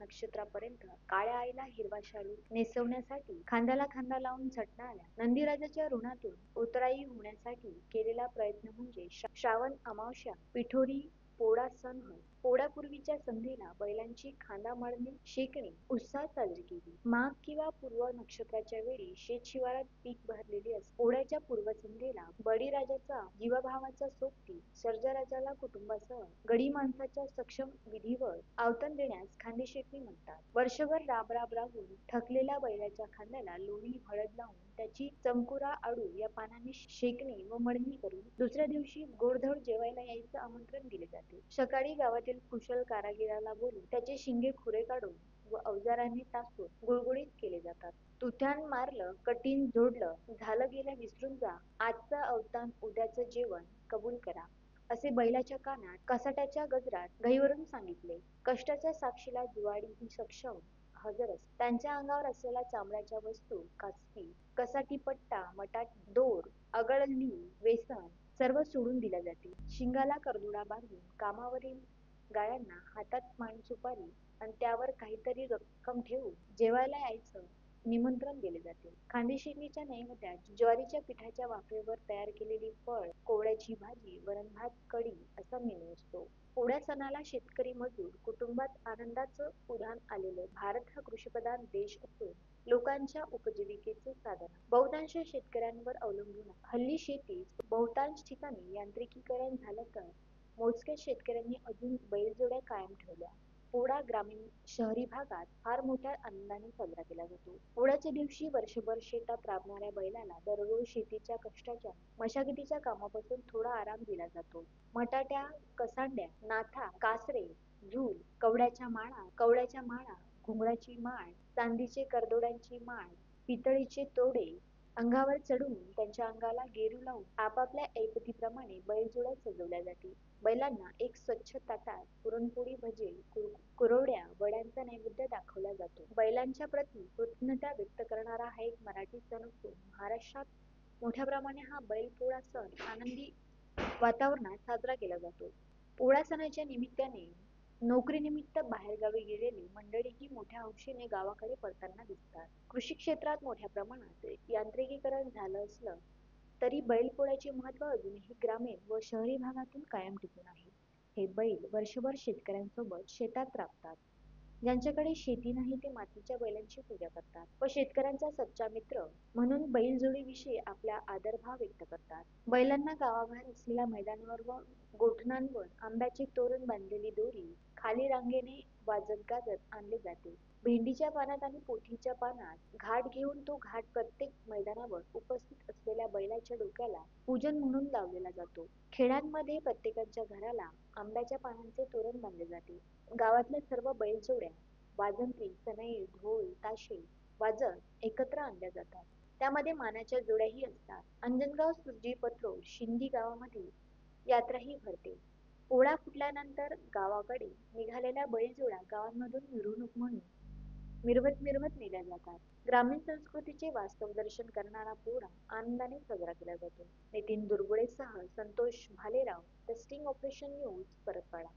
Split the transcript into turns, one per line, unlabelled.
नक्षत्रापर्यंत काळ्या आईला हिरवा शालू नेसवण्यासाठी खांद्याला खांदा लावून झटणाऱ्या नंदीराजाच्या ऋणातून उतराई होण्यासाठी केलेला प्रयत्न म्हणजे श्रावण अमावस्या पिठोरी पोळा सण होय. पोळापूर्वीच्या संध्येला बैलांची खांदा मळणी शेकणी उत्साहात साजरी केली. माघ किंवा पूर्व नक्षत्राच्या वेळी शेत शिवारात पीक भरलेली असते. पोळ्याच्या पूर्वसंध्येला बळीराजाचा जीवाभावाचा सोबती सर्जराजाला कुटुंबासह गडी माणसाच्या सक्षम विधीवर आवतण देण्यास खांदी शेकणी म्हणतात. वर्षभर राबून थकलेल्या बैलाच्या खांद्याला लोणी हळद लावून त्याची चमकुरा आडू या पानांनी शेकणी व मळणी करून दुसऱ्या दिवशी गोडधोड जेवायला यायचं आमंत्रण दिले जाते. सकाळी गावातील कुशल कारागिराला बोलून त्याचे शिंगे खुरे काढून व अवजारांनी तासून गुळगुळीत केले जातात. तुथ्यान मारलं, कटीन जोडलं, झालं गेलं विसरून जा, आजचं अवतान उद्याचं जेवण कबूल करा, असे बैलाच्या कानात कसाट्याच्या गजरात घाईवरून सांगितले. कष्टाच्या साक्षीला दिवाळी ही सक्षम हजर असते. त्यांच्या अंगावर असलेल्या चामड्याच्या वस्तू, कासकी, कसाटी, पट्टा, मटाटी, दोर, अगळली, वेसन सर्व सोडून दिल्या जाते. शिंगाला करदुडा बांधून कामावरील गायांना हातात मान सुपारी आणि त्यावर काहीतरी रक्कम ठेवून जेवायला यायचं निमंत्रण दिले जाते. खांदेशिणीच्या नैवेद्यात ज्वारीच्या पिठाच्या वाफेवर तयार केलेली फळ, कोवळ्याची भाजी, वरण-भात, कढी असा मेनू असतो. पोळ्या सणाला शेतकरी मजूर कुटुंबात आनंदाचं उधाण आलेलं. भारत हा कृषिप्रधान देश असून लोकांच्या उपजीविकेचे साधन बहुतांश शेतकऱ्यांवर अवलंबून आहे. हल्ली शेतीत बहुतांश ठिकाणी यांत्रिकीकरण झालं तर मोजक्या शेतकऱ्यांनी अजून बैलजोड्या कायम ठेवल्या. पोळा ग्रामीण शहरी भागात फार मोठ्या आनंदाने साजरा केला जातो. पोळ्याच्या दिवशी वर्षभर शेतात राबणाऱ्या बैलाला दररोज शेतीच्या कष्टाच्या मशागतीच्या कामापासून थोडा आराम दिला जातो. मटाट्या, कसांड्या, नाथा, कासरे, झूल, कवड्याच्या माळा, घुंगराची माळ, चांदीचे करदोड्यांची माळ, पितळीचे तोडे अंगावर चढवून त्यांच्या अंगाला गेरू लावून आपापल्या ऐपतीप्रमाणे बैलजोड्या सजवल्या जाते. बैलांना एक स्वच्छ ताटात पुरणपोळी, भजे, कुरवड्या, वड्यांचा नैवेद्य दाखवला जातो. बैलांच्या प्रती कृतज्ञता व्यक्त करणारा हा एक मराठी सण असून महाराष्ट्रात मोठ्या प्रमाणे हा बैलपोळा सण आनंदी वातावरणात साजरा केला जातो. पोळा सणाच्या निमित्ताने नोकरीनिमित्त बाहेरगावी गेलेली मंडळीही मोठ्या हौसेने गावाकडे परतताना दिसतात. कृषी क्षेत्रात मोठ्या प्रमाणात यांत्रिकीकरण झालं असलं तरी बैलपोळ्याचे महत्त्व अजूनही ग्रामीण व शहरी भागातून कायम टिकून आहे. हे बैल वर्षभर शेतकऱ्यांसोबत शेतात राबतात. ज्यांच्याकडे शेती नाही ते मातीच्या बैलांची पूजा करतात व शेतकऱ्यांचा सच्चा मित्र म्हणून बैलजोडीविषयी आपला आदरभाव व्यक्त करतात. बैलांना गावाबाहेर असलेल्या मैदानावर व गोठणांवर आंब्याचे तोरण बांधलेली दोरी खाली रांगेने वाजत गाजत आणले जाते. भेंडीच्या पानात आणि पोथीच्या पानात घाट घेऊन तो घाट प्रत्येक मैदानावर उपस्थित असलेल्या बैलाच्या डोक्याला पूजन म्हणून लावलेला जातो. खेड्यांमध्ये प्रत्येकाच्या घराला आंब्याच्या पानांचे तोरण बांधले जाते. गावातल्या सर्व बैलजोड्या वाजंत्री, सनई, ढोल, ताशे वाजत एकत्र आणल्या जातात. त्यामध्ये मानाच्या जोड्याही असतात. अंजनगाव, सुरजी, पत्रोड, शिंदी गावामध्ये यात्राही भरते. पोळा फुटल्यानंतर गावाकडे निघालेल्या बैलजोड्या गावांमधून मिरवणूक म्हणून मिरवत नेल्या जातात. ग्रामीण संस्कृतीचे वास्तव दर्शन करणारा पोळा आनंदाने साजरा केला जातो. नितीन दुर्गुडेसह Santosh Bhalerao, testing operation news, Paratwada.